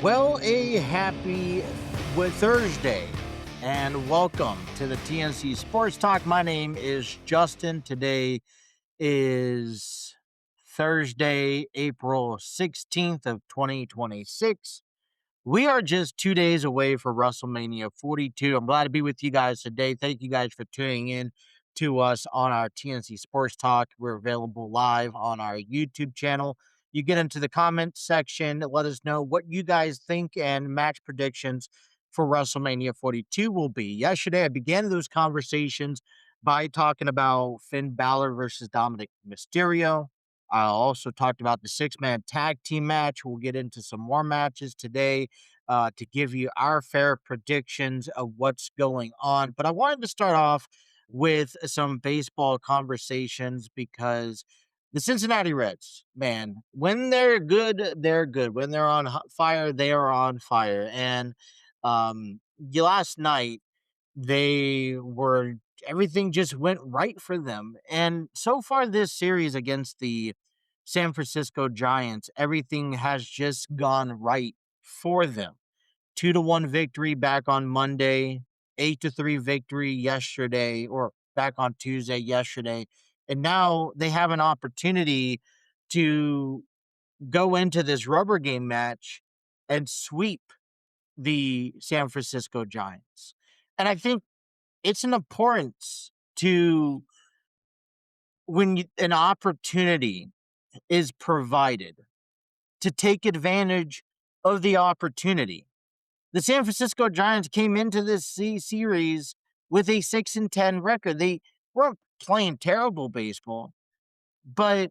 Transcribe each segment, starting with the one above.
Well, a happy Thursday and welcome to the TNC Sports Talk. My name is Justin. Today is Thursday, April 16th of 2026. We are just 2 days away for WrestleMania 42. I'm glad to be with you guys today. Thank you guys for tuning in to us on our TNC Sports Talk. We're available live on our YouTube channel. You get into the comments section, let us know what you guys think and match predictions for WrestleMania 42 will be. Yesterday, I began those conversations by talking about Finn Balor versus Dominic Mysterio. I also talked about the six-man tag team match. We'll get into some more matches today to give you our fair predictions of what's going on. But I wanted to start off with some baseball conversations because the Cincinnati Reds, man, when they're good, they're good. When they're on fire, they are on fire. And last night, they were everything just went right for them. And so far this series against the San Francisco Giants, everything has just gone right for them. 2-1 victory back on Monday, 8-3 victory yesterday, or back on Tuesday yesterday. And now they have an opportunity to go into this rubber game match and sweep the San Francisco Giants. And I think it's an importance to an opportunity is provided to take advantage of the opportunity. The San Francisco Giants came into this series with a 6-10 record. They weren't playing terrible baseball, but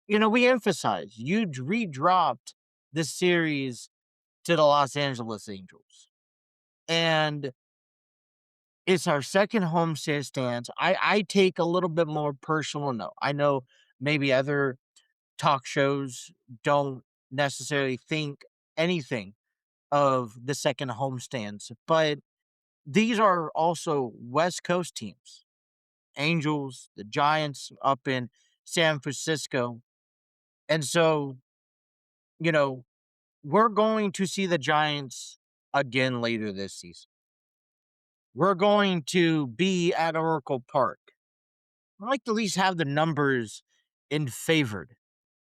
we emphasize you redropped the series to the Los Angeles Angels, and it's our second homestand stance. I take a little bit more personal note. I know maybe other talk shows don't necessarily think anything of the second homestands, but these are also West Coast teams. Angels, the Giants up in San Francisco. And so, you know, we're going to see the Giants again later this season. We're going to be at Oracle Park. I like to at least have the numbers in favored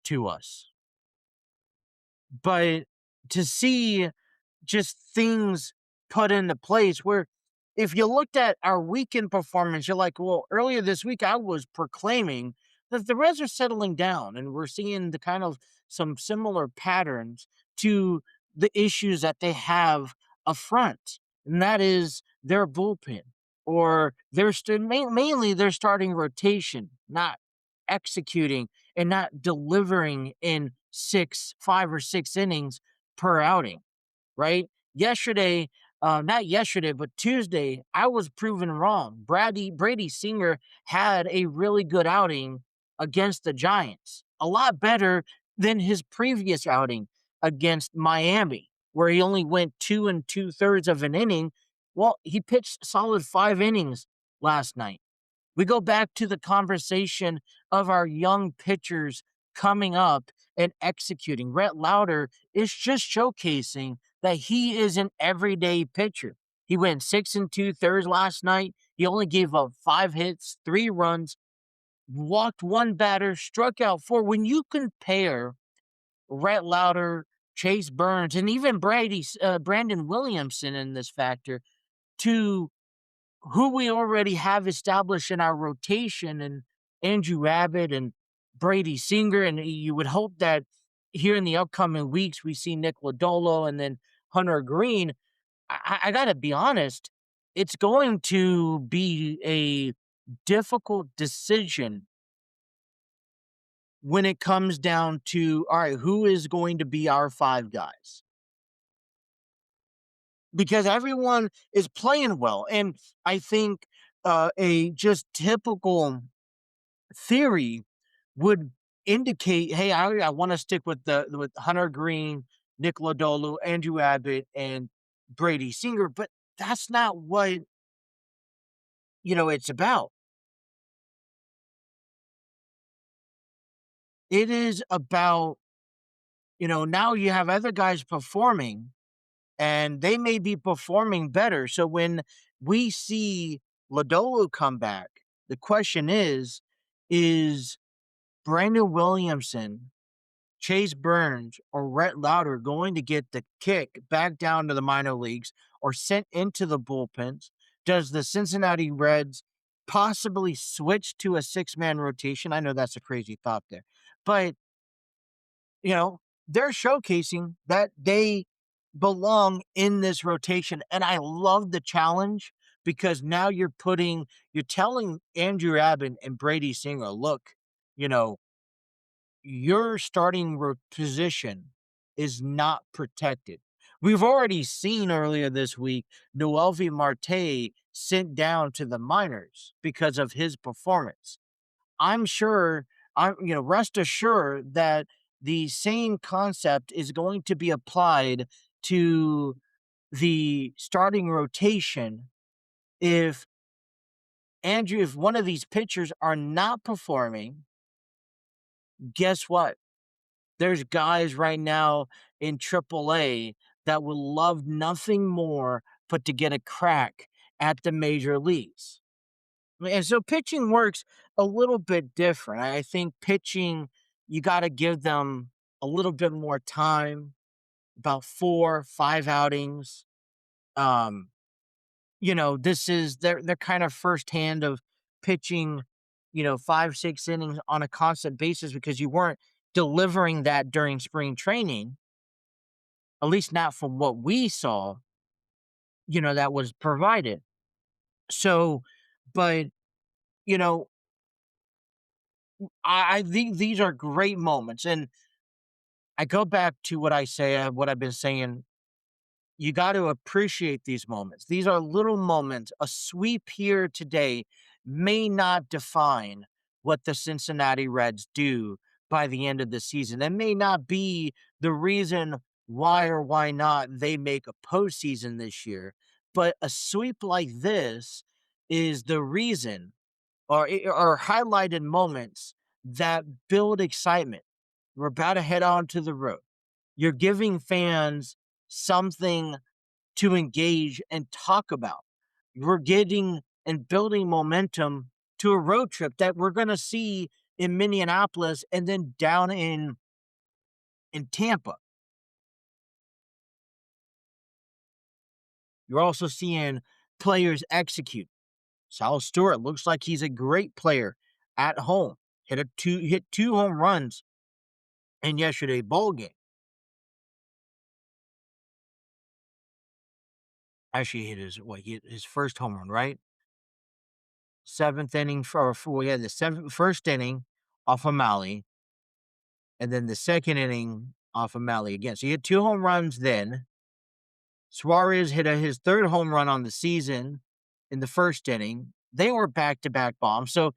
to us. But to see just things put into place where if you looked at our weekend performance, you're like, well, earlier this week, I was proclaiming that the Reds are settling down and we're seeing the kind of some similar patterns to the issues that they have up front. And that is their bullpen or mainly their starting rotation, not executing and not delivering in 5 or 6 innings per outing, right? Yesterday, not yesterday, but Tuesday, I was proven wrong. Brady Singer had a really good outing against the Giants, a lot better than his previous outing against Miami, where he only went 2 2/3 of an inning. Well, he pitched solid 5 innings last night. We go back to the conversation of our young pitchers coming up and executing. Rhett Lauder is just showcasing that he is an everyday pitcher. He went 6 2/3 last night. He only gave up 5 hits, 3 runs, walked one batter, struck out four. When you compare Rhett Lauder, Chase Burns, and even Brandon Williamson in this factor to who we already have established in our rotation and Andrew Abbott and Brady Singer, and you would hope that here in the upcoming weeks we see Nick Lodolo and then Hunter Green. I got to be honest, it's going to be a difficult decision when it comes down to, all right, who is going to be our five guys? Because everyone is playing well. And I think a just typical theory would indicate, hey, I want to stick with with Hunter Green, Nick Lodolo, Andrew Abbott, and Brady Singer, but that's not what it's about. It is about now you have other guys performing and they may be performing better. So when we see Lodolo come back, the question is Brandon Williamson, Chase Burns, or Rhett Lauder going to get the kick back down to the minor leagues or sent into the bullpens? Does the Cincinnati Reds possibly switch to a six-man rotation? I know that's a crazy thought there, but you know, they're showcasing that they belong in this rotation. And I love the challenge because now you're telling Andrew Abbott and Brady Singer, look, you know, your starting position is not protected. We've already seen earlier this week Noelvi Marte sent down to the minors because of his performance. I'm sure rest assured that the same concept is going to be applied to the starting rotation if if one of these pitchers are not performing. Guess what? There's guys right now in AAA that would love nothing more but to get a crack at the major leagues. And so pitching works a little bit different. I think pitching, you got to give them a little bit more time, about 4, 5 outings. Um, this is their kind of first hand of pitching, 5, 6 innings on a constant basis because you weren't delivering that during spring training, at least not from what we saw, that was provided. So, but, you know, I think these are great moments. And I go back to what I've been saying. You got to appreciate these moments. These are little moments. A sweep here today may not define what the Cincinnati Reds do by the end of the season. That may not be the reason why or why not they make a postseason this year. But a sweep like this is the reason or highlighted moments that build excitement. We're about to head on to the road. You're giving fans something to engage and talk about. We're getting and building momentum to a road trip that we're going to see in Minneapolis and then down in Tampa. You're also seeing players execute. Sal Stewart looks like he's a great player at home. Hit two home runs in yesterday's bowl game. Actually, he hit his first home run, right? Seventh inning yeah, first inning off of Maui, and then the second inning off of Maui again. So he had 2 home runs then. Suarez hit his third home run on the season in the first inning. They were back-to-back bombs. So,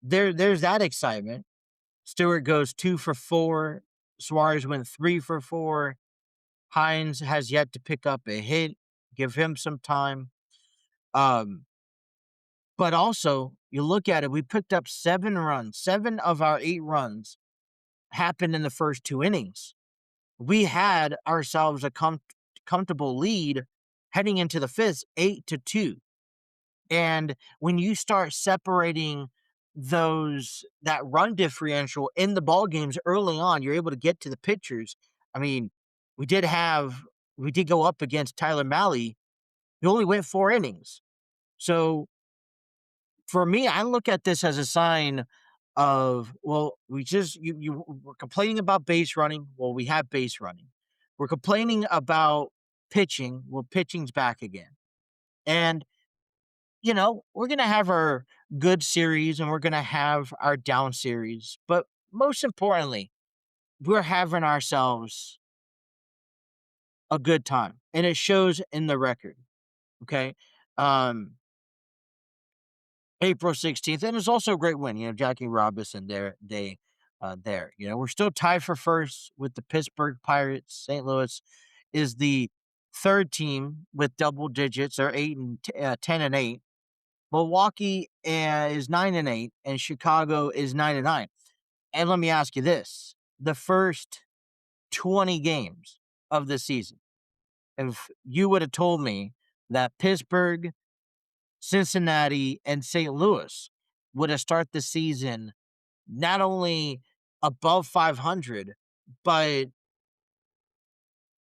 there's that excitement. Stewart goes 2 for 4. Suarez went 3 for 4. Hines has yet to pick up a hit. Give him some time. But also, you look at it, we picked up 7 runs. 7 of our 8 runs happened in the first 2 innings. We had ourselves a comfortable lead heading into the fifth, 8-2. And when you start separating that run differential in the ball games early on, you're able to get to the pitchers. I mean, we did go up against Tyler Mahle. He only went 4 innings. So for me, I look at this as a sign of, well, we're complaining about base running. Well, we have base running. We're complaining about pitching. Well, pitching's back again. And, we're going to have our good series and we're going to have our down series. But most importantly, we're having ourselves a good time. And it shows in the record. Okay. April 16th, and it's also a great win. Jackie Robinson there. We're still tied for first with the Pittsburgh Pirates. St. Louis is the third team with double digits. They're 10-8. Milwaukee is 9-8, and Chicago is 9-9. And let me ask you this: the first 20 games of the season, if you would have told me that Pittsburgh, Cincinnati, and St. Louis would have started the season not only above 500, but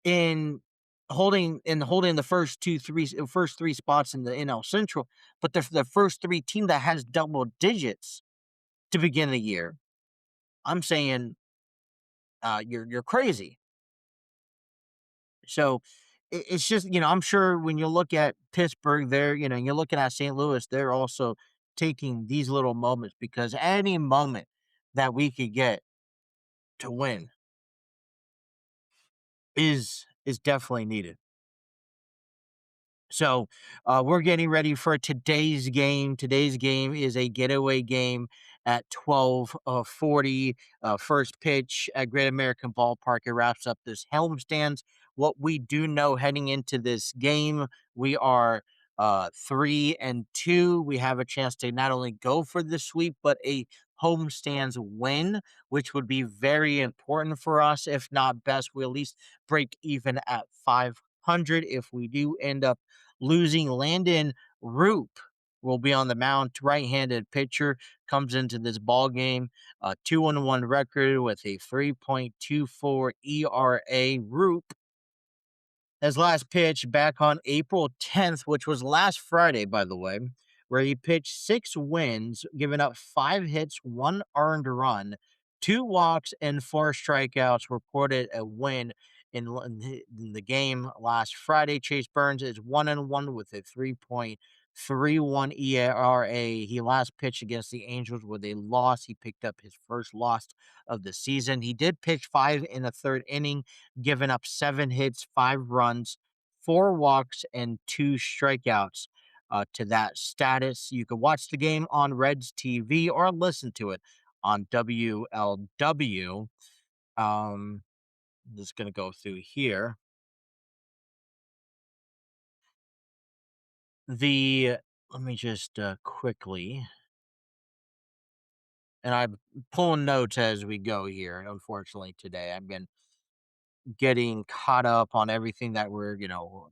in holding the first three spots in the NL Central, but they're the first three team that has double digits to begin the year. I'm saying you're crazy. So it's just, I'm sure when you look at Pittsburgh, there, you're looking at St. Louis, they're also taking these little moments because any moment that we could get to win is definitely needed. So we're getting ready for today's game. Today's game is a getaway game at 12:40. First pitch at Great American Ballpark. It wraps up this homestands. What we do know heading into this game, we are 3-2. We have a chance to not only go for the sweep, but a homestands win, which would be very important for us. If not best, we at least break even at 500. If we do end up losing, Landon Roop will be on the mound. Right-handed pitcher comes into this ball game, 2-1 record with a 3.24 ERA. Roop, his last pitch back on April 10th, which was last Friday, by the way, where he pitched 6 wins, giving up 5 hits, 1 earned run, 2 walks, and 4 strikeouts. Reported a win in the game last Friday. Chase Burns is 1-1 with a 3.31 ERA. He last pitched against the Angels with a loss. He picked up his first loss of the season. He did pitch 5 in the 3rd inning, giving up 7 hits, 5 runs, 4 walks, and 2 strikeouts to that status. You can watch the game on Reds TV or listen to it on WLW. I'm just going to go through here. Let me just quickly, and I'm pulling notes as we go here. Unfortunately, today I've been getting caught up on everything that we're,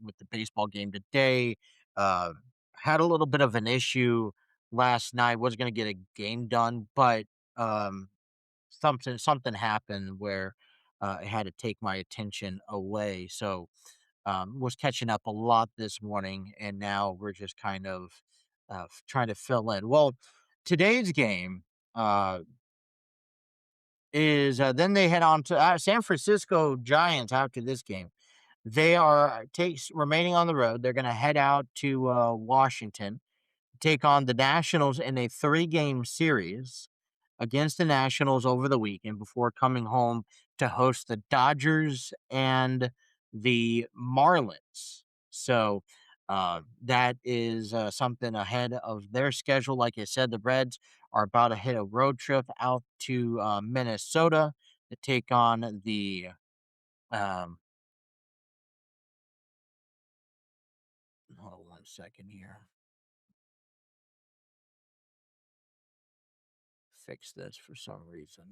with the baseball game today. Uh, had a little bit of an issue last night. Was going to get a game done, but um, something happened where I had to take my attention away. So was catching up a lot this morning, and now we're just kind of trying to fill in. Well, today's game. Is then they head on to San Francisco Giants after this game. They are takes remaining on the road. They're going to head out to Washington, take on the Nationals in a 3-game series against the Nationals over the weekend before coming home to host the Dodgers and the Marlins. So that is something ahead of their schedule. Like I said, the Reds are about to hit a road trip out to Minnesota to take on the. Um, Hold on 1 second here. Fix this for some reason.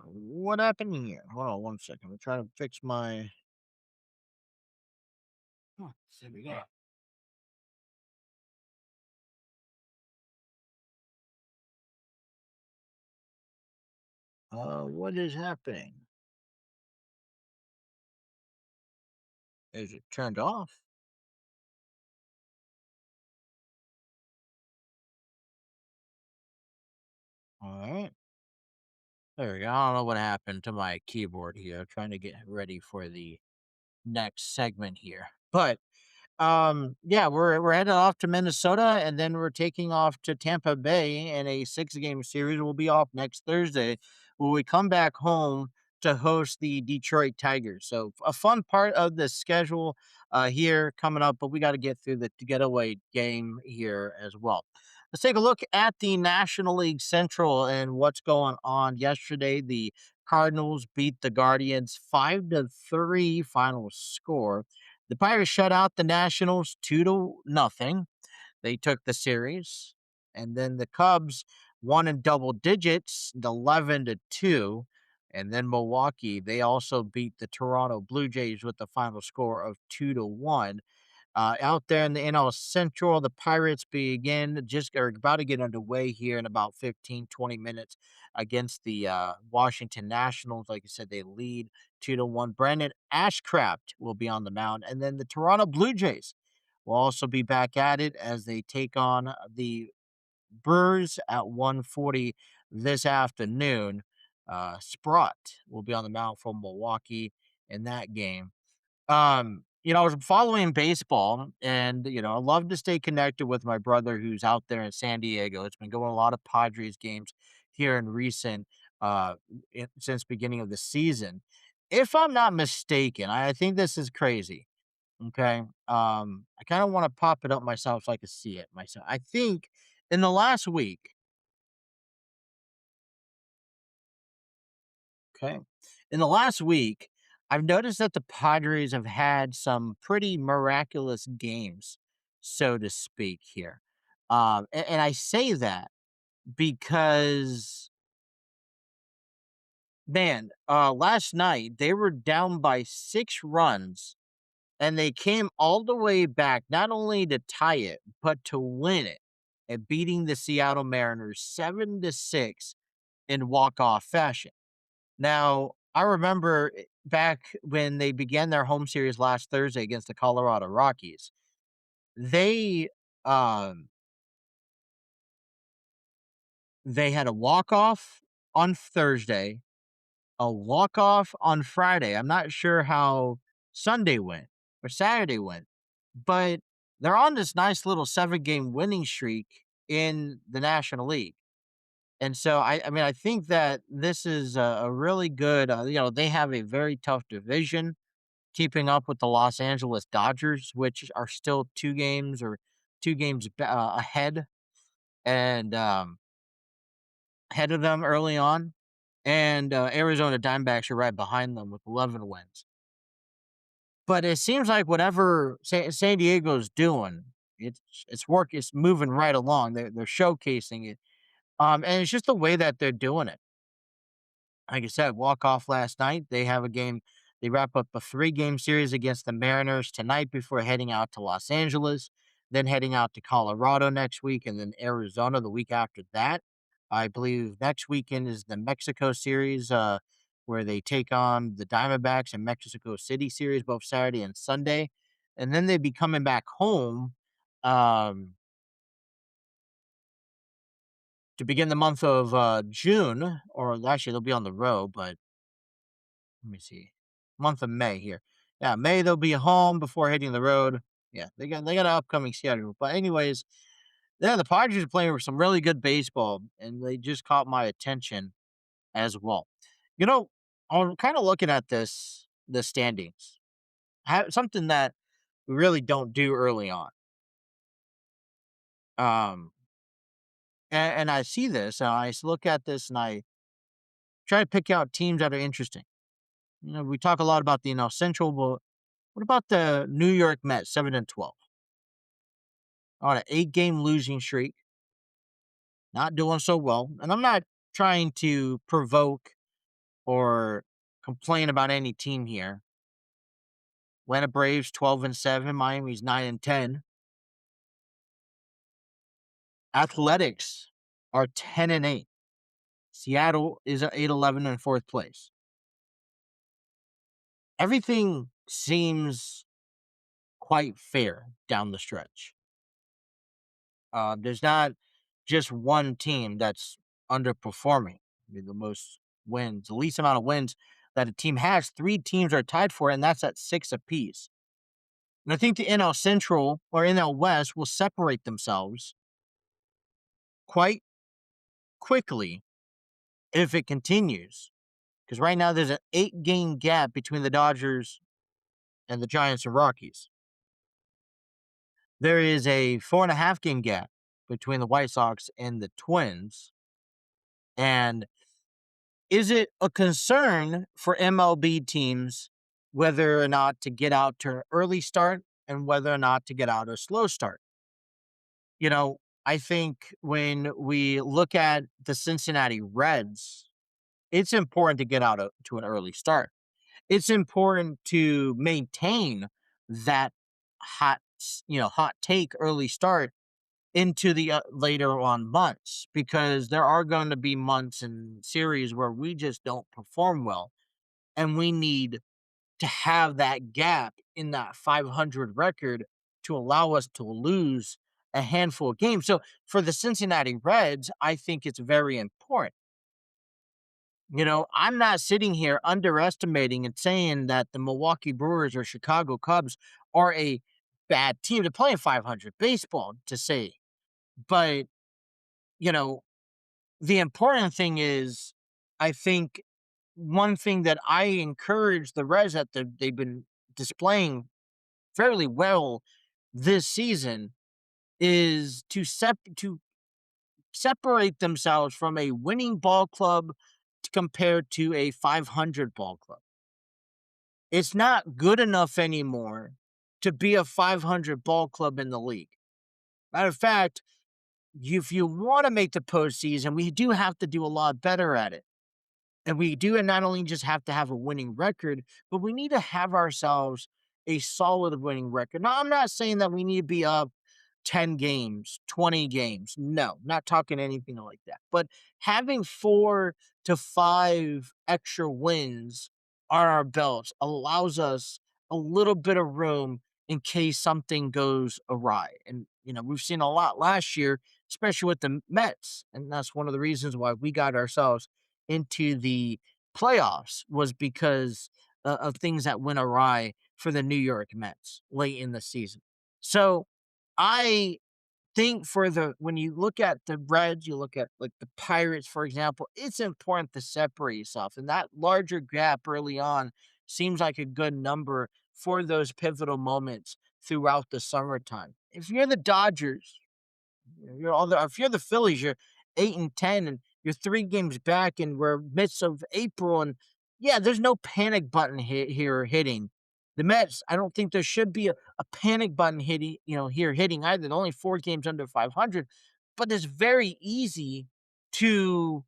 What happened here? Hold on 1 second. I'm trying to fix my. Oh, there we go. What is happening? Is it turned off? All right. There we go. I don't know what happened to my keyboard here. Trying to get ready for the next segment here. But yeah, we're headed off to Minnesota, and then we're taking off to Tampa Bay in a 6-game series. We'll be off next Thursday when we come back home to host the Detroit Tigers. So a fun part of the schedule here coming up, but we got to get through the getaway game here as well. Let's take a look at the National League Central and what's going on. Yesterday, the Cardinals beat the Guardians 5-3 final score. The Pirates shut out the Nationals 2-0. They took the series. And then the Cubs won in double digits, 11-2. And then Milwaukee, they also beat the Toronto Blue Jays with the final score of 2-1. Out there in the NL Central, the Pirates begin just are about to get underway here in about 15-20 minutes against the Washington Nationals. Like I said, they lead 2-1. Brandon Ashcraft will be on the mound, and then the Toronto Blue Jays will also be back at it as they take on the Brewers at 1:40 this afternoon. Sprott will be on the mound for Milwaukee in that game. I was following baseball and, I love to stay connected with my brother who's out there in San Diego. It's been going a lot of Padres games here in recent since beginning of the season. If I'm not mistaken, I think this is crazy. Okay. I kind of want to pop it up myself so I can see it myself. I think in the last week, okay. In the last week, I've noticed that the Padres have had some pretty miraculous games, so to speak, here. And I say that because, man, last night they were down by 6 runs and they came all the way back, not only to tie it, but to win it and beating the Seattle Mariners 7-6 in walk-off fashion. Now, I remember back when they began their home series last Thursday against the Colorado Rockies, they um they had a walk-off on Thursday, a walk-off on Friday. I'm not sure how Sunday went or Saturday went, but they're on this nice little 7-game winning streak in the National League. And so I mean I think that this is a really good they have a very tough division keeping up with the Los Angeles Dodgers, which are still 2 games ahead and ahead of them early on, and Arizona Diamondbacks are right behind them with 11 wins. But it seems like whatever San Diego's doing, it's moving right along. They're showcasing it, and it's just the way that they're doing it. Like I said, walk off last night. They have a game. They wrap up a 3-game series against the Mariners tonight before heading out to Los Angeles, then heading out to Colorado next week, and then Arizona the week after that. I believe next weekend is the Mexico series, where they take on the Diamondbacks and Mexico City series both Saturday and Sunday, and then they'd be coming back home um, to begin the month of June, or actually they'll be on the road, but let me see. Month of May here. Yeah, May they'll be home before hitting the road. Yeah, they got an upcoming schedule. But anyways, yeah, the Padres are playing some really good baseball, and they just caught my attention as well. You know, I'm kind of looking at the standings. Something that we really don't do early on. Um, and I see this, and look at this, and I try to pick out teams that are interesting. We talk a lot about the Central, but what about the New York Mets, 7-12? On an 8-game losing streak, not doing so well. And I'm not trying to provoke or complain about any team here. Atlanta Braves 12-7, Miami's 9-10. Athletics are 10-8. Seattle is at 8-11 in fourth place. Everything seems quite fair down the stretch. There's not just one team that's underperforming. I mean, the most wins, the least amount of wins that a team has, 3 teams are tied for it, and that's at 6 apiece. And I think the NL Central or NL West will separate themselves quite quickly if it continues. Because right now there's an 8-game gap between the Dodgers and the Giants and Rockies. There is a 4.5-game gap between the White Sox and the Twins. And is it a concern for MLB teams whether or not to get out to an early start and whether or not to get out a slow start? You know, I think when we look at the Cincinnati Reds, it's important to get out to an early start. It's important to maintain that hot take early start into the later on months, because there are going to be months and series where we just don't perform well, and we need to have that gap in that 500 record to allow us to lose a handful of games. So for the Cincinnati Reds, I think it's very important. I'm not sitting here underestimating and saying that the Milwaukee Brewers or Chicago Cubs are a bad team to play 500 baseball, to say. But, you know, the important thing is, I think one thing that I encourage the Reds that they've been displaying fairly well this season is to separate themselves from a winning ball club compared to a 500 ball club. It's not good enough anymore to be a 500 ball club in the league. Matter of fact, if you want to make the postseason, we do have to do a lot better at it. And we do not only just have to have a winning record, but we need to have ourselves a solid winning record. Now, I'm not saying that we need to be up 10 games, 20 games. No, not talking anything like that. But having 4 to 5 extra wins on our belts allows us a little bit of room in case something goes awry. And, we've seen a lot last year, especially with the Mets. And that's one of the reasons why we got ourselves into the playoffs, was because of things that went awry for the New York Mets late in the season. So I think when you look at the Reds, you look at like the Pirates, for example, it's important to separate yourself. And that larger gap early on seems like a good number for those pivotal moments throughout the summertime. If you're the Dodgers, if you're the Phillies, you're 8-10 and you're 3 games back, and we're midst of April, and yeah, there's no panic button here hitting. The Mets, I don't think there should be a panic button hitting, here hitting either. They're only 4 games under 500, but it's very easy to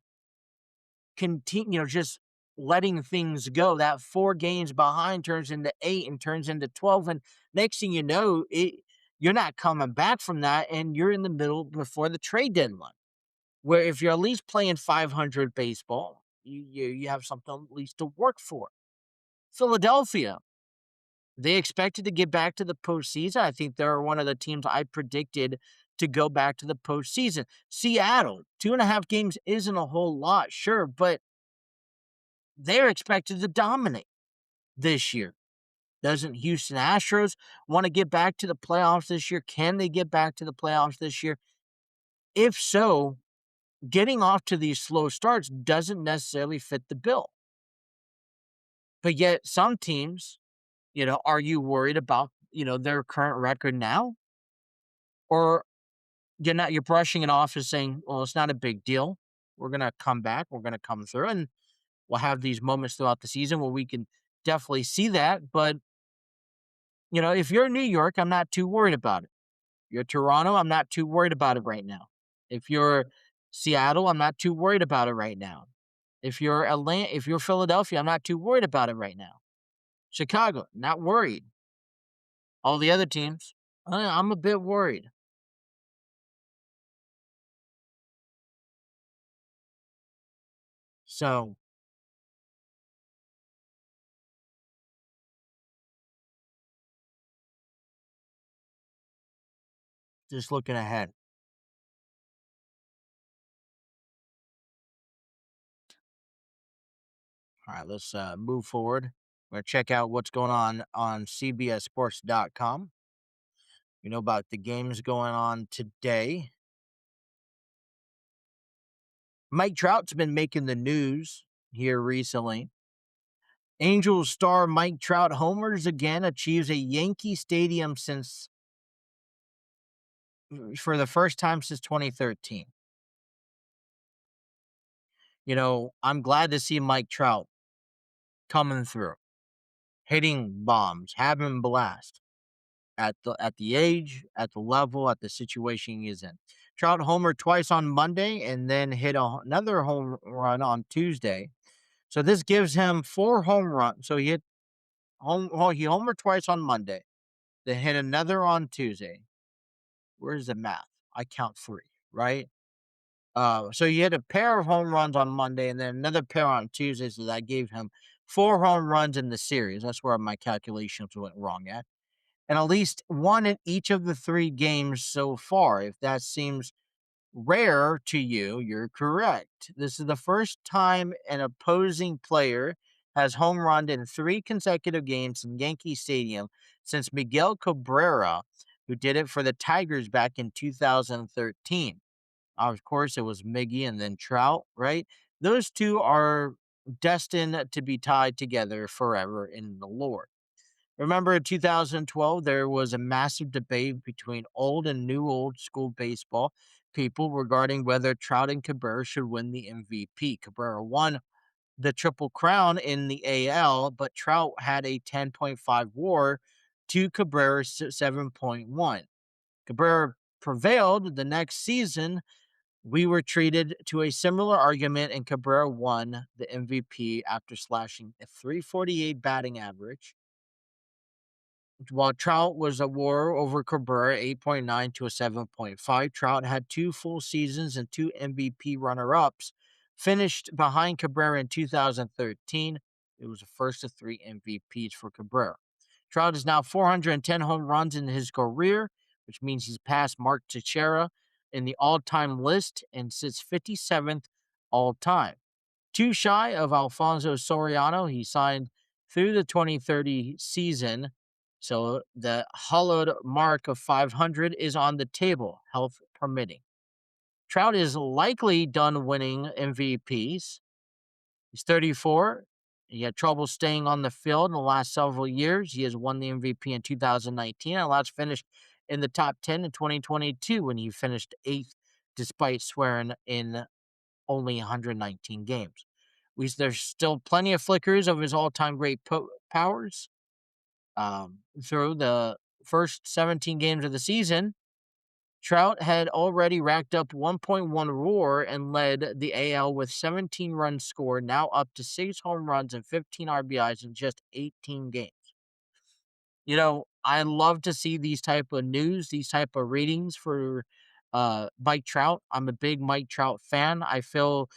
continue, just letting things go. That 4 games behind turns into 8 and turns into 12. And next thing you know, you're not coming back from that. And you're in the middle before the trade deadline, where if you're at least playing 500 baseball, you have something at least to work for. Philadelphia, they expected to get back to the postseason. I think they're one of the teams I predicted to go back to the postseason. Seattle, 2.5 games isn't a whole lot, sure, but they're expected to dominate this year. Doesn't Houston Astros want to get back to the playoffs this year? Can they get back to the playoffs this year? If so, getting off to these slow starts doesn't necessarily fit the bill. But yet some teams, are you worried about, their current record now? Or you're brushing it off as saying, well, it's not a big deal. We're going to come back. We're going to come through, and we'll have these moments throughout the season where we can definitely see that. But, if you're in New York, I'm not too worried about it. If you're Toronto, I'm not too worried about it right now. If you're Seattle, I'm not too worried about it right now. If you're Philadelphia, I'm not too worried about it right now. Chicago, not worried. All the other teams, I'm a bit worried. So just looking ahead. All right, let's move forward. We're going to check out what's going on CBSSports.com. About the games going on today. Mike Trout's been making the news here recently. Angels star Mike Trout homers again, achieves a Yankee Stadium for the first time since 2013. I'm glad to see Mike Trout coming through, hitting bombs, having blast. at the age, at the level, at the situation he's in. Trout homered twice on Monday and then hit another home run on Tuesday. So this gives him 4 home runs. So he hit he homered twice on Monday, then hit another on Tuesday. Where's the math? I count three, right? So he hit a pair of home runs on Monday and then another pair on Tuesday. So that gave him 4 home runs in the series. That's where my calculations went wrong at. And at least one in each of the 3 games so far. If that seems rare to you, you're correct. This is the first time an opposing player has home run in 3 consecutive games in Yankee Stadium since Miguel Cabrera, who did it for the Tigers back in 2013. Of course, it was Miggy and then Trout, right? Those two are destined to be tied together forever in the lore. Remember in 2012, there was a massive debate between old and new old school baseball people regarding whether Trout and Cabrera should win the MVP. Cabrera won the Triple Crown in the AL, but Trout had a 10.5 WAR to Cabrera's 7.1. Cabrera prevailed the next season. We were treated to a similar argument, and Cabrera won the MVP after slashing a 348 batting average, while Trout was a war over Cabrera 8.9 to a 7.5. Trout had 2 full seasons and 2 MVP runner ups, finished behind Cabrera in 2013. It was the first of 3 MVPs for Cabrera. Trout is now 410 home runs in his career, which means he's passed Mark Teixeira in the all time list and sits 57th all time. Too shy of Alfonso Soriano, he signed through the 2030 season. So the hollowed mark of 500 is on the table, health permitting. Trout is likely done winning MVPs. He's 34. He had trouble staying on the field in the last several years. He has won the MVP in 2019 and last finished in the top 10 in 2022 when he finished 8th despite swearing in only 119 games. There's still plenty of flickers of his all-time great powers. Through the first 17 games of the season, Trout had already racked up 1.1 WAR and led the AL with 17 runs scored, now up to 6 home runs and 15 RBIs in just 18 games. I love to see these type of news, these type of ratings for Mike Trout. I'm a big Mike Trout fan. I feel,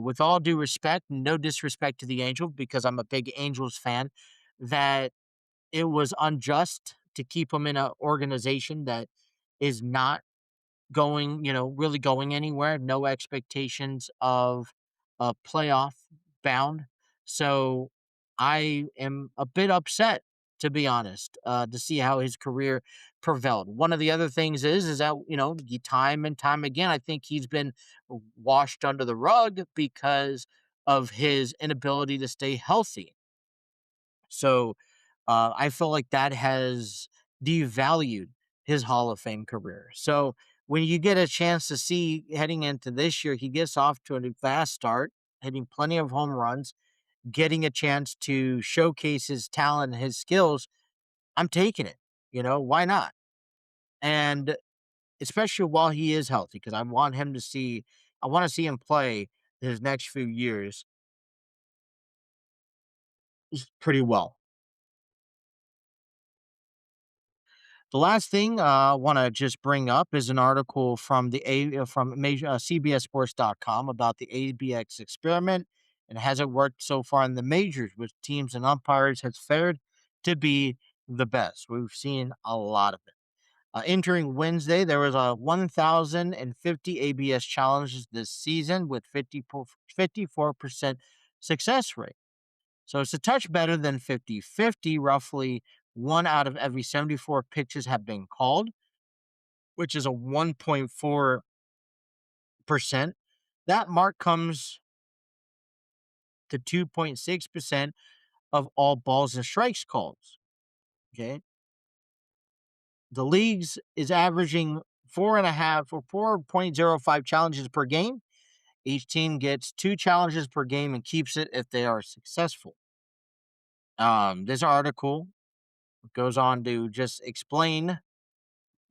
with all due respect, no disrespect to the Angels, because I'm a big Angels fan, that it was unjust to keep him in an organization that is not going, really going anywhere. No expectations of a playoff bound. So I am a bit upset, to be honest, to see how his career prevailed. One of the other things is that time and time again, I think he's been washed under the rug because of his inability to stay healthy. So I feel like that has devalued his Hall of Fame career. So when you get a chance to see heading into this year, he gets off to a fast start, hitting plenty of home runs, getting a chance to showcase his talent and his skills. I'm taking it. Why not? And especially while he is healthy, because I want to see him play his next few years pretty well. The last thing I want to just bring up is an article from CBSSports.com about the ABX experiment and has it worked so far in the majors, which teams and umpires has fared to be the best. We've seen a lot of it. Entering Wednesday, there was a 1,050 ABS challenges this season with 54% success rate. So it's a touch better than 50-50. Roughly 1 out of every 74 pitches have been called, which is a 1.4%. That mark comes to 2.6% of all balls and strikes calls. Okay. The leagues is averaging 4.05 challenges per game. Each team gets 2 challenges per game and keeps it if they are successful. This article Goes on to just explain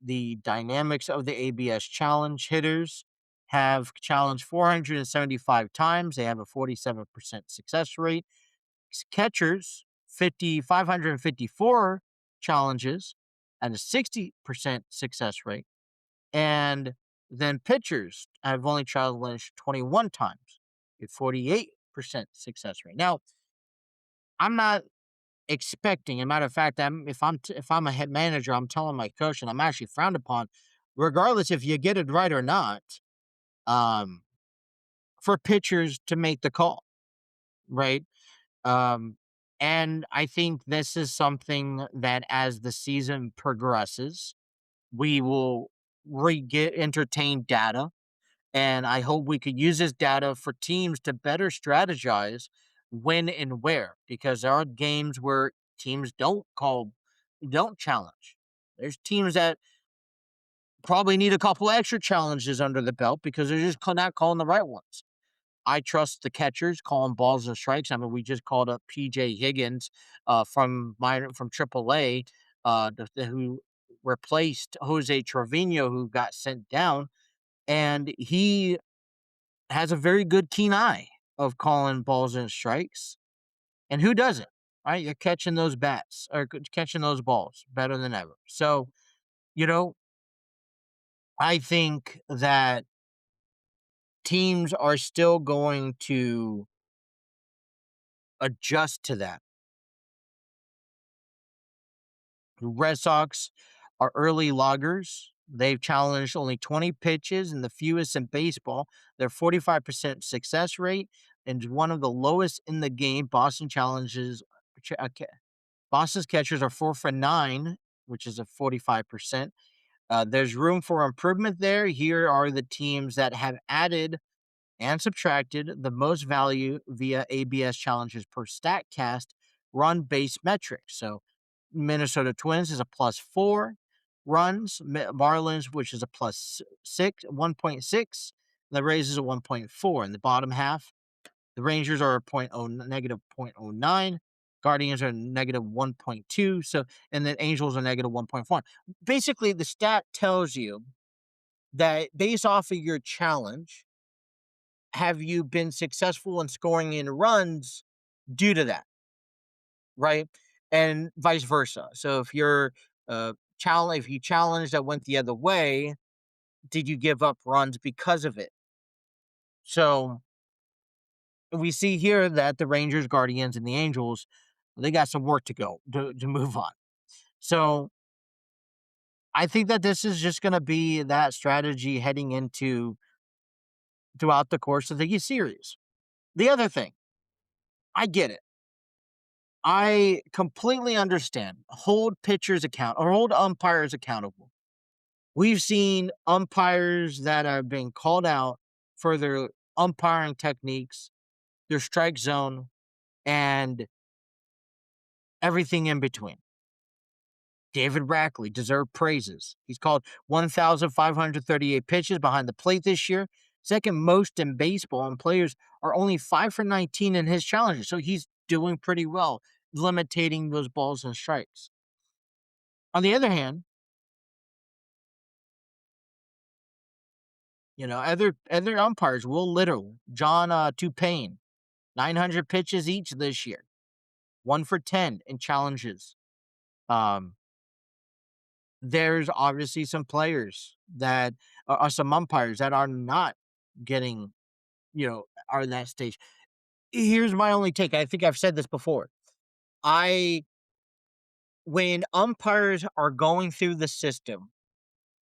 the dynamics of the ABS challenge. Hitters have challenged 475 times. They have a 47% success rate. Catchers, 554 challenges and a 60% success rate. And then pitchers have only challenged 21 times, a 48% success rate. Now, I'm not expecting. A matter of fact, if I'm a head manager, I'm telling my coach, and I'm actually frowned upon, regardless if you get it right or not, um, for pitchers to make the call, right? Um, and I think this is something that as the season progresses, we will get entertain data. And I hope we could use this data for teams to better strategize when and where, because there are games where teams don't challenge. There's teams that probably need a couple extra challenges under the belt because they're just not calling the right ones. I trust the catchers calling balls and strikes. I mean, we just called up PJ Higgins from AAA, who replaced Jose Trevino, who got sent down, and he has a very good keen eye of calling balls and strikes. And who doesn't? Right? You're catching those bats or catching those balls better than ever. So, you know, I think that teams are still going to adjust to that. The Red Sox are early loggers. They've challenged only 20 pitches and the fewest in baseball. Their 45% success rate and one of the lowest in the game. Boston's catchers are 4 for 9, which is a 45%. There's room for improvement there. Here are the teams that have added and subtracted the most value via ABS challenges per StatCast run base metric. So Minnesota Twins is a +4 runs, Marlins, which is a +6, 1.6, the Rays is a 1.4. In the bottom half, the Rangers are a -0.09. Guardians are -1.2. So, and then Angels are -1.4. Basically, the stat tells you that based off of your challenge, have you been successful in scoring in runs due to that, right? And vice versa. So if you're if you challenge that went the other way, did you give up runs because of it? So we see here that the Rangers, Guardians, and the Angels, they got some work to go to move on. So I think that this is just going to be that strategy heading into throughout the course of the series. The other thing, I get it. I completely understand. Hold pitchers account or hold umpires accountable. We've seen umpires that are being called out for their umpiring techniques, their strike zone, and everything in between. David Rackley deserved praises. He's called 1,538 pitches behind the plate this year, second most in baseball, and players are only 5 for 19 in his challenges. So he's doing pretty well, limiting those balls and strikes. On the other hand, other umpires will Little, John Tupain, 900 pitches each this year, 1 for 10 in challenges. Um, there's obviously some players that are some umpires that are not getting, are in that stage. Here's my only take. I think I've said this before. When umpires are going through the system,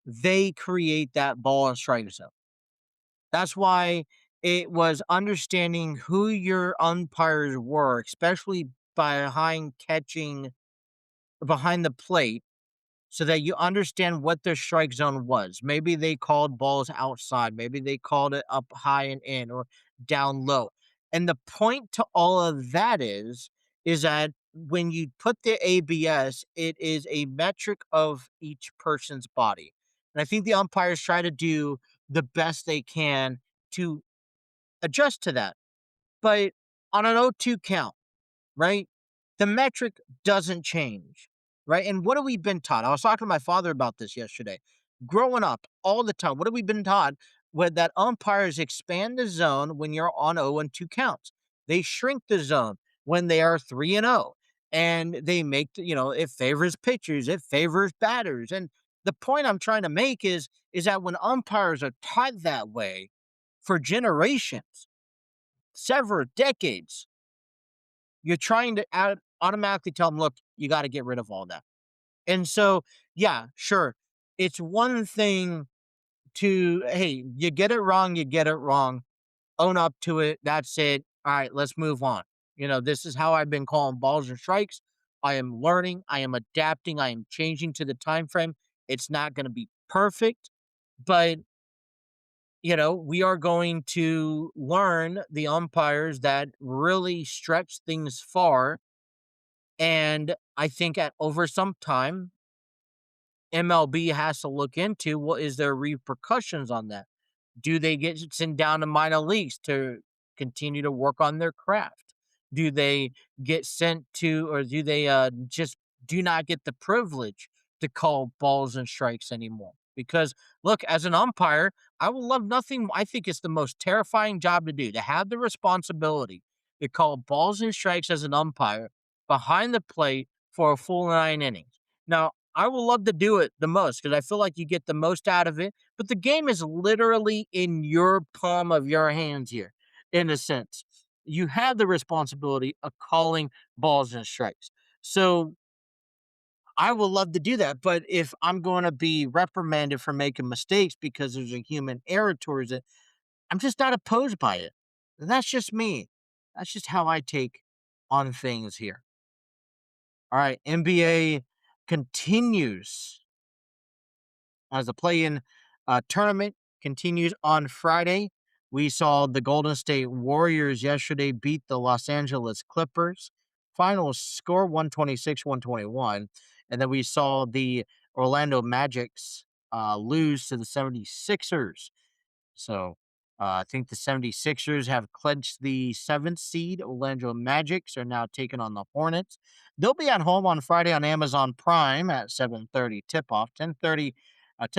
they create that ball and strike zone. That's why it was understanding who your umpires were, especially behind the plate, so that you understand what their strike zone was. Maybe they called balls outside, maybe they called it up high and in or down low. And the point to all of that is that when you put the ABS, it is a metric of each person's body. And I think the umpires try to do the best they can to adjust to that. But on an 0-2 count, right? The metric doesn't change. right? And what have we been taught? I was talking to my father about this yesterday. Growing up, all the time, what have we been taught? With that umpires expand the zone when you're on 0 and 2 counts. They shrink the zone when they are 3 and 0. And they make, it favors pitchers, it favors batters. And the point I'm trying to make is that when umpires are taught that way for generations, several decades, you're trying to automatically tell them, look, you got to get rid of all that. And so, yeah, sure. It's one thing to, hey, you get it wrong, you get it wrong. Own up to it. That's it. All right, let's move on. This is how I've been calling balls and strikes. I am learning, I am adapting, I am changing to the time frame. It's not going to be perfect, but we are going to learn the umpires that really stretch things far. And I think at over some time, MLB has to look into, well, is there repercussions on that? Do they get sent down to minor leagues to continue to work on their craft? Do they get sent to, or do they just do not get the privilege to call balls and strikes anymore? Because look, as an umpire, I will love nothing. I think it's the most terrifying job to do, to have the responsibility to call balls and strikes as an umpire behind the plate for a full 9 innings. Now, I will love to do it the most because I feel like you get the most out of it, but the game is literally in your palm of your hands here, in a sense. You have the responsibility of calling balls and strikes. So I would love to do that. But if I'm going to be reprimanded for making mistakes because there's a human error towards it, I'm just not opposed by it. And that's just me. That's just how I take on things here. All right. NBA continues as the play-in tournament continues on Friday. We saw the Golden State Warriors yesterday beat the Los Angeles Clippers. Final score 126-121. And then we saw the Orlando Magics lose to the 76ers. So I think the 76ers have clinched the seventh seed. Orlando Magics are now taking on the Hornets. They'll be at home on Friday on Amazon Prime at 7:30 tip-off. 10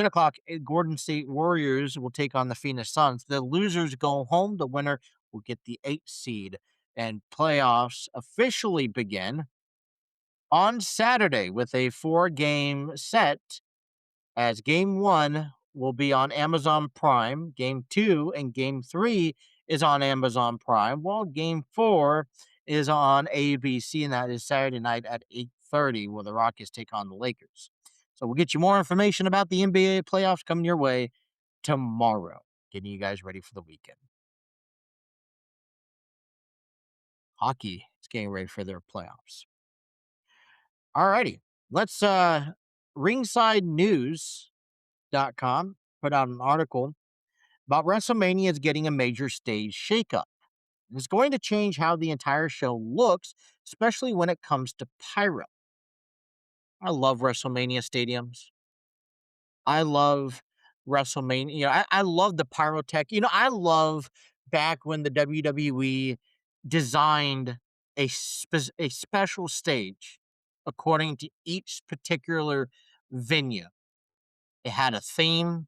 o'clock, Golden State Warriors will take on the Phoenix Suns. The losers go home. The winner will get the 8th seed. And playoffs officially begin on Saturday with a 4-game set, as game 1 will be on Amazon Prime, game 2 and game 3 is on Amazon Prime, while game 4 is on ABC, and that is Saturday night at 8:30, where the Rockets take on the Lakers. So we'll get you more information about the NBA playoffs coming your way tomorrow, getting you guys ready for the weekend. Hockey is getting ready for their playoffs. All righty. Let's ringsidenews.com put out an article about WrestleMania is getting a major stage shakeup. It's going to change how the entire show looks, especially when it comes to pyro. I love WrestleMania stadiums. I love WrestleMania. I love the pyrotech. I love back when the WWE designed a special stage according to each particular venue. It had a theme.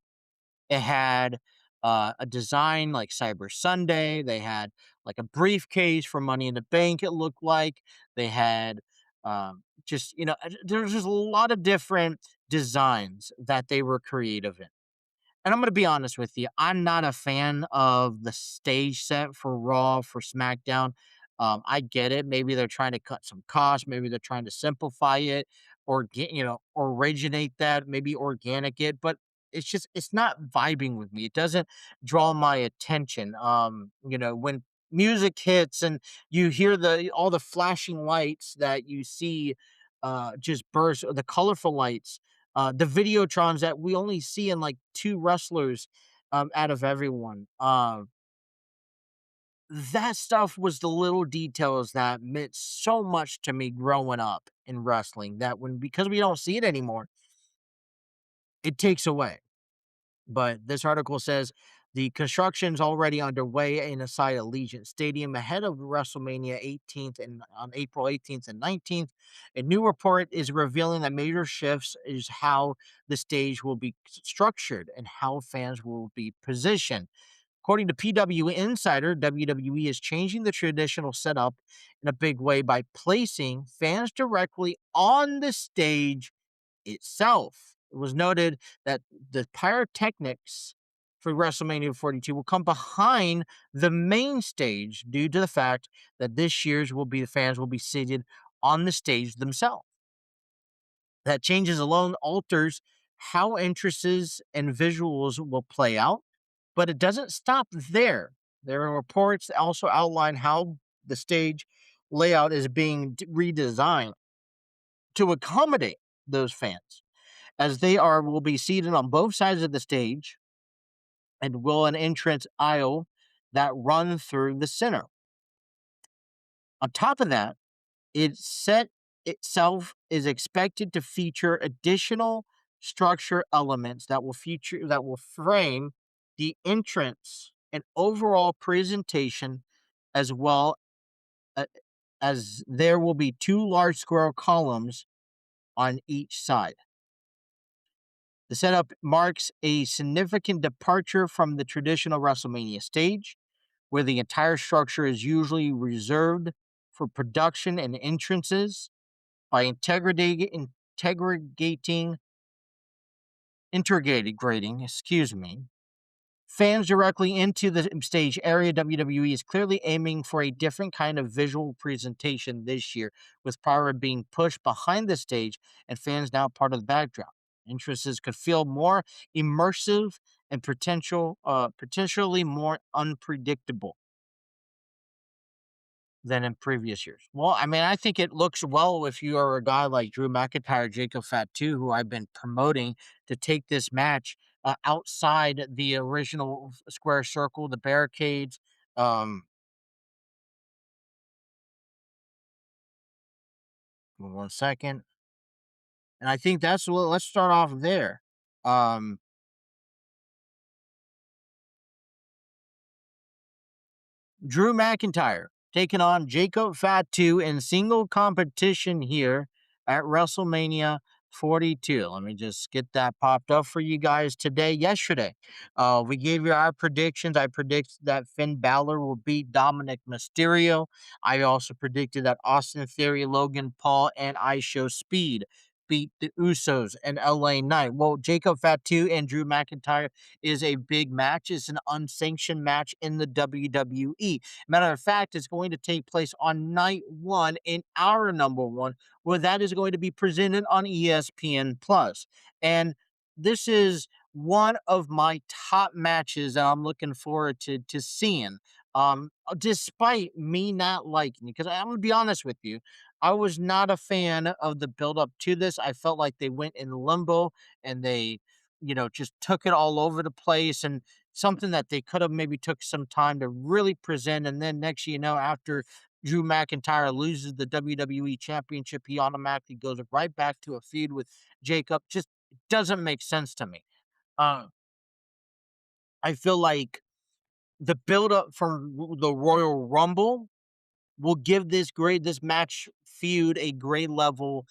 It had a design like Cyber Sunday. They had like a briefcase for Money in the Bank, it looked like. They had there's just a lot of different designs that they were creative in. And I'm going to be honest with you, I'm not a fan of the stage set for Raw, for SmackDown. I get it. Maybe they're trying to cut some costs. Maybe they're trying to simplify it or originate that, maybe organic it. But it's not vibing with me. It doesn't draw my attention. When music hits and you hear all the flashing lights that you see just burst, or the colorful lights, the videotrons that we only see in like two wrestlers out of everyone. That stuff was the little details that meant so much to me growing up in wrestling, that because we don't see it anymore, it takes away. But this article says The construction's already underway inside Allegiant Stadium ahead of WrestleMania 18th and on April 18th and 19th. A new report is revealing that major shifts is how the stage will be structured and how fans will be positioned. According to PW Insider, WWE is changing the traditional setup in a big way by placing fans directly on the stage itself. It was noted that the pyrotechnics for WrestleMania 42 will come behind the main stage due to the fact that this year's will be the fans will be seated on the stage themselves. That changes alone alters how entrances and visuals will play out, but it doesn't stop there. There are reports that also outline how the stage layout is being redesigned to accommodate those fans as they are will be seated on both sides of the stage and will an entrance aisle that run through the center. On top of that, its set itself is expected to feature additional structure elements that will frame the entrance and overall presentation as well uh, as there will be two large square columns on each side. The setup marks a significant departure from the traditional WrestleMania stage, where the entire structure is usually reserved for production and entrances. By integrating, fans directly into the stage area. WWE is clearly aiming for a different kind of visual presentation this year, with power being pushed behind the stage and fans now part of the backdrop. Entrances could feel more immersive and potentially more unpredictable than in previous years. Well, I mean, I think it looks well if you are a guy like Drew McIntyre, Jacob Fatu, who I've been promoting to take this match outside the original square circle, the barricades. Um, 1 second, and I think that's what. Let's start off there. Um, Drew McIntyre taking on Jacob Fatu in single competition here at WrestleMania 42. Let me just get that popped up for you guys today. Yesterday, we gave you our predictions. I predicted that Finn Balor will beat Dominic Mysterio. I also predicted that Austin Theory, Logan Paul, and I Show Speed beat the Usos and LA Knight. Well, Jacob Fatu and Drew McIntyre is a big match. It's an unsanctioned match in the WWE. Matter of fact, it's going to take place on night one in our number one, where that is going to be presented on ESPN Plus. And this is one of my top matches that I'm looking forward to seeing. Despite me not liking it, because I'm gonna be honest with you, I was not a fan of the build up to this. I felt like they went in limbo and they, just took it all over the place and something that they could have maybe took some time to really present. And then next, after Drew McIntyre loses the WWE Championship, he automatically goes right back to a feud with Jacob. Just doesn't make sense to me. Uh, I feel like the build up from the Royal Rumble will give this match feud a great level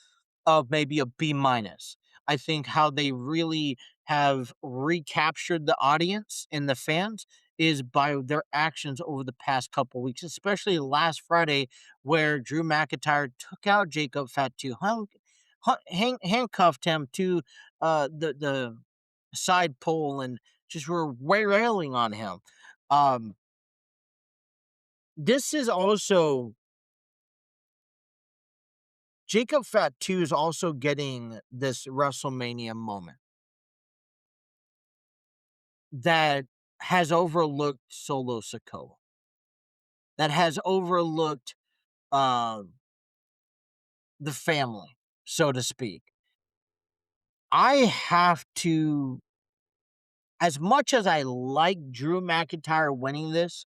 of maybe a B minus. I think how they really have recaptured the audience and the fans is by their actions over the past couple weeks, especially last Friday, where Drew McIntyre took out Jacob Fatu, handcuffed him to the side pole, and just were railing on him. Um, this is also Jacob Fatu is also getting this WrestleMania moment that has overlooked Solo Sikoa, that has overlooked um, the family, so to speak. I have to, as much as I like Drew McIntyre winning this,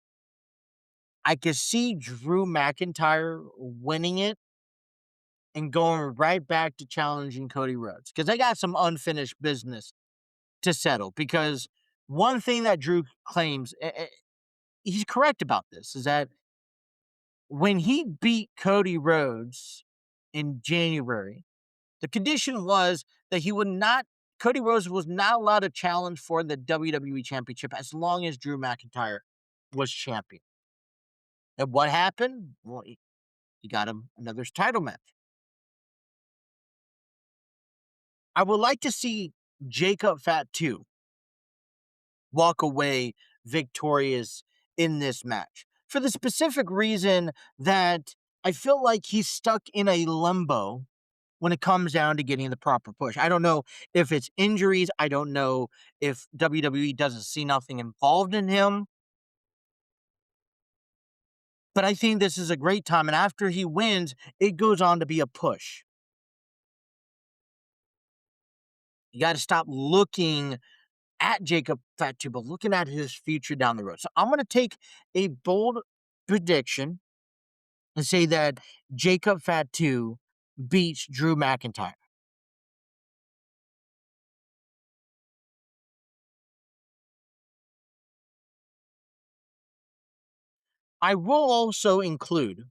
I could see Drew McIntyre winning it and going right back to challenging Cody Rhodes because they got some unfinished business to settle because One thing that Drew claims, he's correct about this, is that when he beat Cody Rhodes in January, the condition was that he would not Cody Rhodes was not allowed to challenge for the WWE Championship as long as Drew McIntyre was champion. And what happened? Well, he got him another title match. I would like to see Jacob Fatu walk away victorious in this match for the specific reason that I feel like he's stuck in a limbo when it comes down to getting the proper push. I don't know if it's injuries. I don't know if WWE doesn't see nothing involved in him. But I think this is a great time. And after he wins, it goes on to be a push. You got to stop looking at Jacob Fatu, but looking at his future down the road. So I'm going to take a bold prediction and say that Jacob Fatu beats Drew McIntyre. I will also include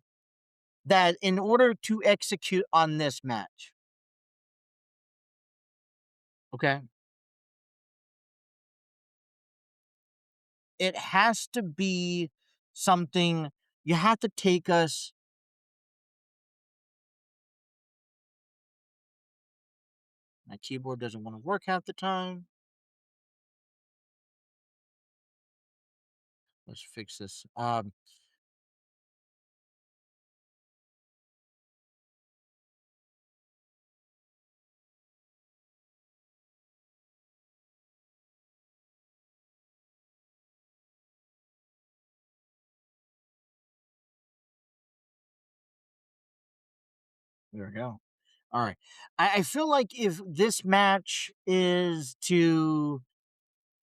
that in order to execute on this match, okay, it has to be something you have to take us. My keyboard doesn't want to work half the time. Let's fix this. There we go. All right. I feel like if this match is to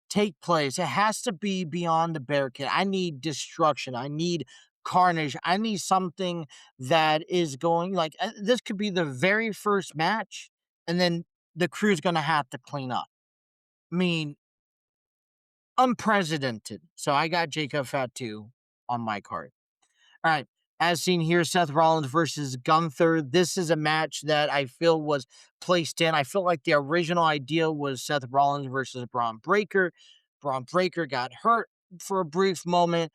take place, it has to be beyond the barricade. I need destruction. I need carnage. I need something that is going like this could be the very first match, and then the crew's going to have to clean up. I mean, unprecedented. So I got Jacob Fatu on my card. All right. As seen here, Seth Rollins versus Gunther. This is a match that I feel was placed in. I feel like the original idea was Seth Rollins versus Braun Breaker. Braun Breaker got hurt for a brief moment.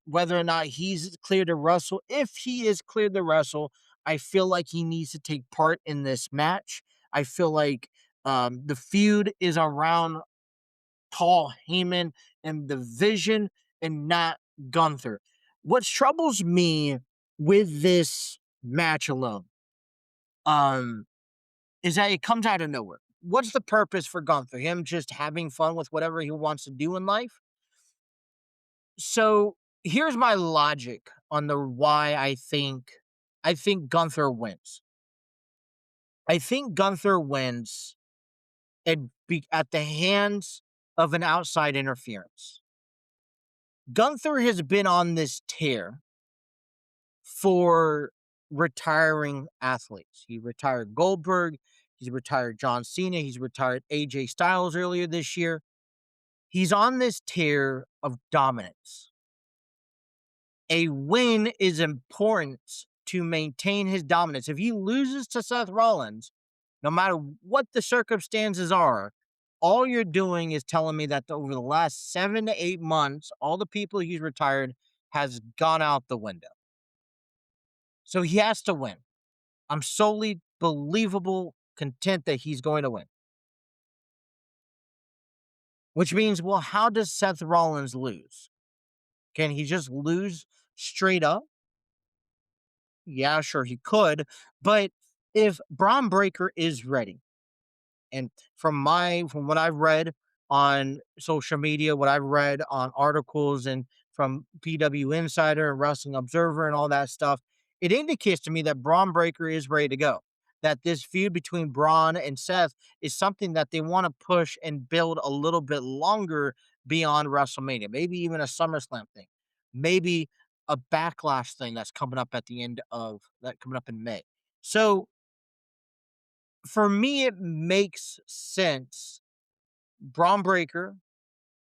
Whether or not he's cleared to wrestle, if he is cleared to wrestle, I feel like he needs to take part in this match. I feel like the feud is around Paul Heyman and the vision and not Gunther. What troubles me with this match alone, um, is that it comes out of nowhere. What's the purpose for Gunther? Him just having fun with whatever he wants to do in life? So here's my logic on the why I think Gunther wins. I think Gunther wins at the hands of an outside interference. Gunther has been on this tear for retiring athletes. He retired Goldberg. He's retired John Cena. He's retired AJ Styles earlier this year. He's on this tear of dominance. A win is important to maintain his dominance. If he loses to Seth Rollins, no matter what the circumstances are, all you're doing is telling me that over the last 7 to 8 months, all the people he's retired has gone out the window. So he has to win. I'm solely believable content that he's going to win. Which means, well, how does Seth Rollins lose? Can he just lose straight up? Yeah, sure, he could. But if Braun Breaker is ready, and from what I've read on social media, what I've read on articles and from PW Insider and Wrestling Observer and all that stuff, it indicates to me that Braun Breaker is ready to go. That this feud between Braun and Seth is something that they want to push and build a little bit longer beyond WrestleMania, maybe even a SummerSlam thing, maybe a Backlash thing that's coming up at the end of that coming up in May. So for me, it makes sense. Braun Breaker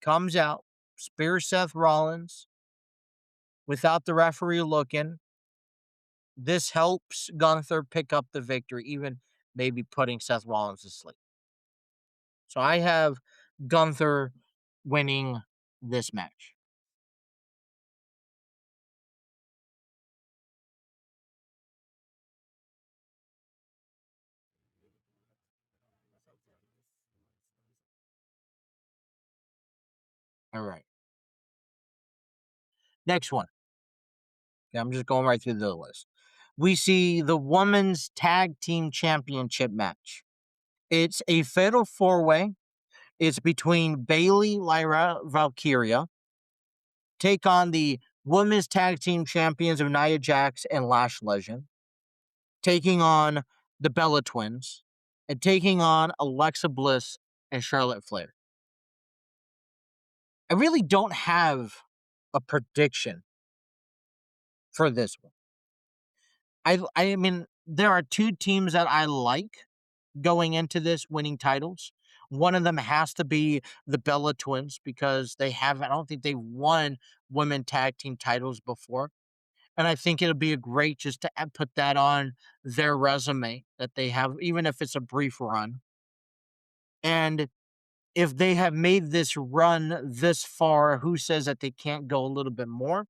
comes out, spears Seth Rollins without the referee looking. This helps Gunther pick up the victory, even maybe putting Seth Rollins to sleep. So I have Gunther winning this match. All right. Next one. Okay, I'm just going right through the list. We see the Women's Tag Team Championship match. It's a fatal four way. It's between Bailey, Lyra, Valkyria, take on the Women's Tag Team Champions of Nia Jax and Lash Legend, taking on the Bella Twins, and taking on Alexa Bliss and Charlotte Flair. I really don't have a prediction for this one. I mean, there are two teams that I like going into this winning titles. One of them has to be the Bella Twins because I don't think they've won women tag team titles before. And I think it'll be a great just to put that on their resume that they have, even if it's a brief run. And if they have made this run this far, who says that they can't go a little bit more?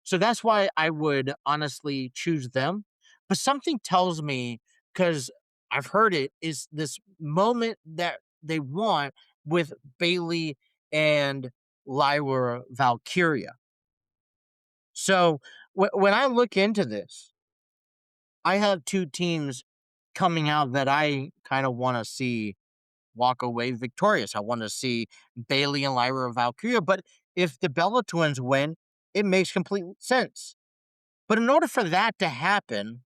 So that's why I would honestly choose them. But something tells me, because I've heard it, is this moment that they want with Bailey and Lyra Valkyria. So when I look into this, I have two teams coming out that I kind of want to see walk away victorious. I want to see Bailey and Lyra Valkyria. But if the Bella Twins win, it makes complete sense. But in order for that to happen,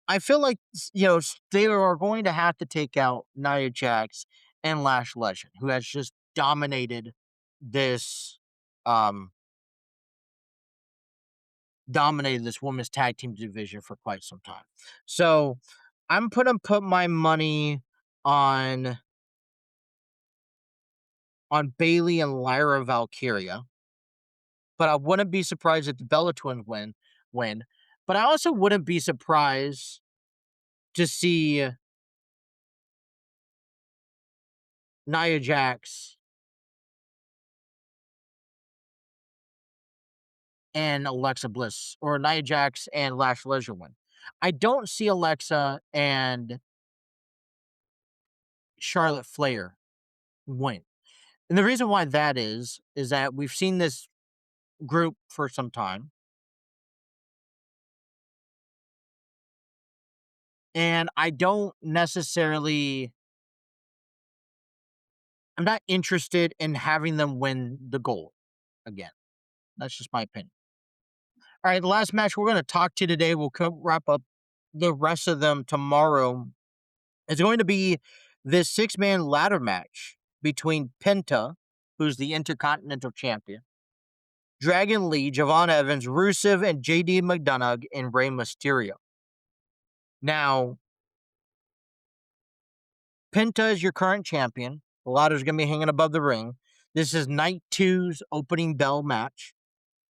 I feel like they are going to have to take out Nia Jax and Lash Legend, who has just dominated this um women's tag team division for quite some time. So I'm gonna put my money on Bailey and Lyra Valkyria, but I wouldn't be surprised if the Bella Twins win. But I also wouldn't be surprised to see Nia Jax and Alexa Bliss, or Nia Jax and Lash Legend win. I don't see Alexa and Charlotte Flair win. And the reason why that is that we've seen this group for some time. And I'm not interested in having them win the gold again. That's just my opinion. All right, the last match we're going to talk to today, we'll wrap up the rest of them tomorrow. It's going to be this 6-man ladder match between Penta, who's the Intercontinental Champion, Dragon Lee, Javon Evans, Rusev, and JD McDonough, and Rey Mysterio. Now, Penta is your current champion. The ladder's going to be hanging above the ring. This is night two's opening bell match.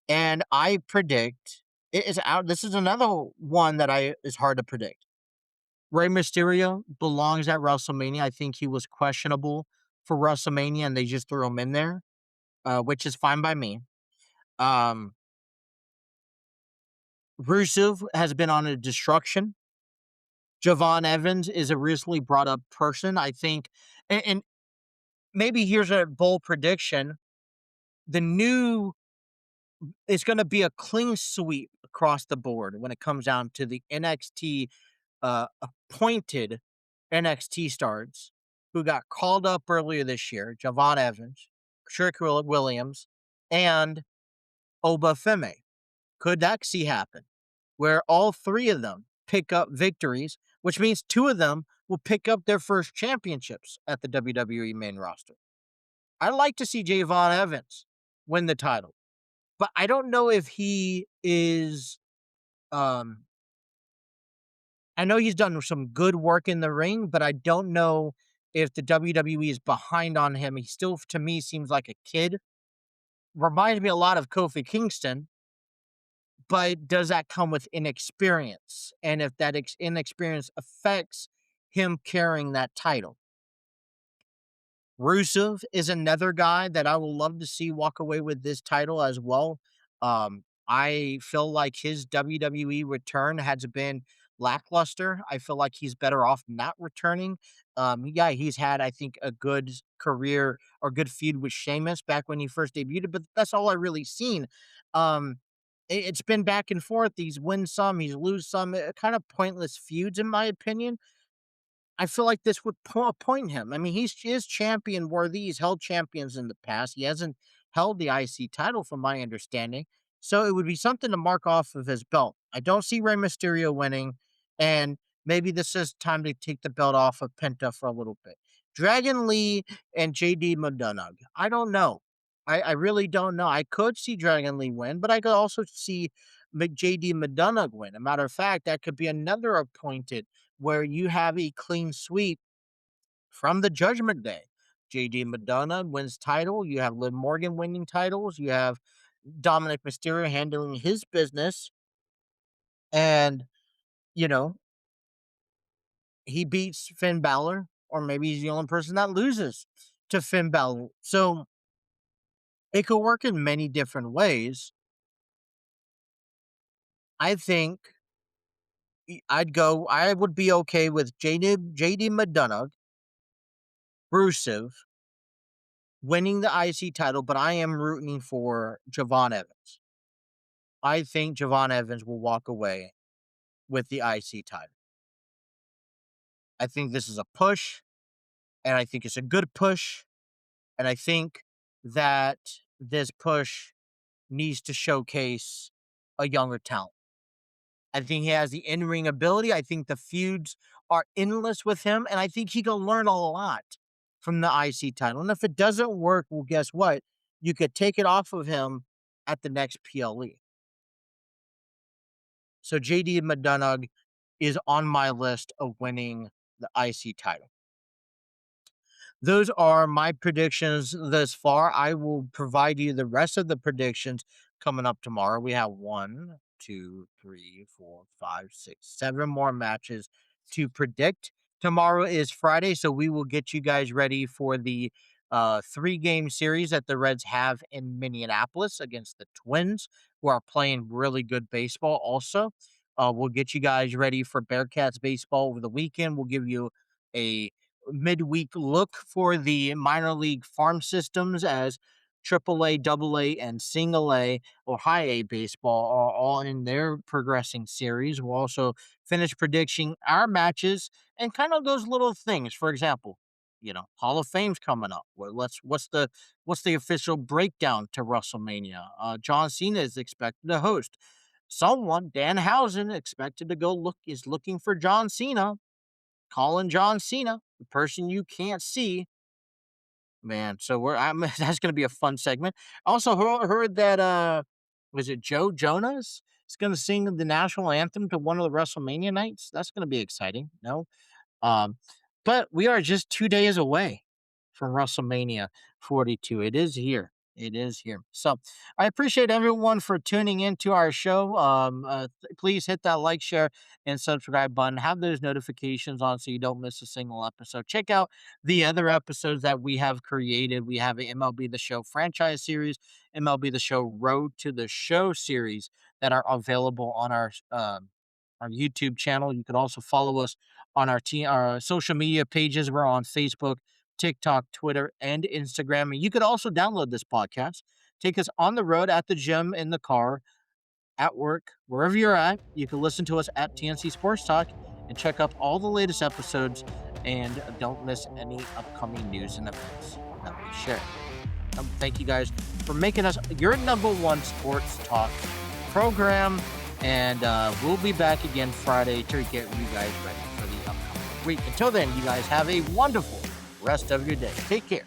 And I predict it is out. This is another one that is hard to predict. Rey Mysterio belongs at WrestleMania. I think he was questionable for WrestleMania, and they just threw him in there, which is fine by me. Rusev has been on a destruction. Javon Evans is a recently brought up person. I think, and maybe here's a bold prediction: it's going to be a clean sweep across the board when it comes down to the NXT appointed NXT stars who got called up earlier this year: Javon Evans, Shirk Williams, and Oba Femi. Could that see happen? Where all three of them pick up victories, which means two of them will pick up their first championships at the WWE main roster. I'd like to see Javon Evans win the title, but I don't know if he is. I know he's done some good work in the ring, but I don't know if the WWE is behind on him. He still, to me, seems like a kid reminds me a lot of Kofi Kingston, but does that come with inexperience? And if that inexperience affects him carrying that title. Rusev is another guy that I will love to see walk away with this title as well. I feel like his WWE return has been lackluster. I feel like he's better off not returning. Yeah, he's had, I think, a good career or good feud with Sheamus back when he first debuted, but that's all I really seen. It's been back and forth. He's win some, he's lose some, kind of pointless feuds, in my opinion. I feel like this would appoint him. I mean, he is champion worthy. He's held champions in the past. He hasn't held the IC title, from my understanding. So it would be something to mark off of his belt. I don't see Rey Mysterio winning, and maybe this is time to take the belt off of Penta for a little bit. Dragon Lee and JD McDonough. I don't know. I really don't know. I could see Dragon Lee win, but I could also see JD McDonough win. A matter of fact, that could be another appointed where you have a clean sweep from the Judgment Day. JD McDonough wins title. You have Liv Morgan winning titles. You have Dominic Mysterio handling his business. And, you know, he beats Finn Balor, or maybe he's the only person that loses to Finn Balor. So it could work in many different ways. I think I would be okay with JD McDonough, Rusev, winning the IC title, but I am rooting for Javon Evans. I think Javon Evans will walk away with the IC title. I think this is a push, and I think it's a good push, and I think that this push needs to showcase a younger talent. I think he has the in-ring ability. I think the feuds are endless with him, and I think he can learn a lot from the IC title. And if it doesn't work, well, guess what? You could take it off of him at the next PLE. So JD McDonough is on my list of winning the IC title. Those are my predictions thus far. I will provide you the rest of the predictions coming up tomorrow. We have 1, 2, 3, 4, 5, 6, 7 more matches to predict. Tomorrow is Friday, so we will get you guys ready for the 3-game series that the Reds have in Minneapolis against the Twins, who are playing really good baseball also. We'll get you guys ready for Bearcats baseball over the weekend. We'll give you a midweek look for the minor league farm systems as AAA, AA, and single A or high A baseball are all in their progressing series. We'll also finish predicting our matches and kind of those little things. For example, Hall of Fame's coming up. What's the official breakdown to WrestleMania? John Cena is expected to host. Someone, Danhausen, expected to is looking for John Cena. Calling John Cena, the person you can't see, man. So that's going to be a fun segment. Also heard that was it Joe Jonas is going to sing the national anthem to one of the WrestleMania nights. That's going to be exciting. No, um, but we are just 2 days away from WrestleMania 42. It is here. It is here. So I appreciate everyone for tuning into our show. Please hit that like, share, and subscribe button. Have those notifications on so you don't miss a single episode. Check out the other episodes that we have created. We have an MLB The Show franchise series, MLB The Show Road to the Show series that are available on our YouTube channel. You can also follow us on our social media pages. We're on Facebook, TikTok, Twitter, and Instagram. And you could also download this podcast. Take us on the road, at the gym, in the car, at work, wherever you're at. You can listen to us at TNC Sports Talk and check out all the latest episodes and don't miss any upcoming news and events that we share. Thank you guys for making us your number one sports talk program. And we'll be back again Friday to get you guys ready for the upcoming week. Until then, you guys have a wonderful rest of your day. Take care.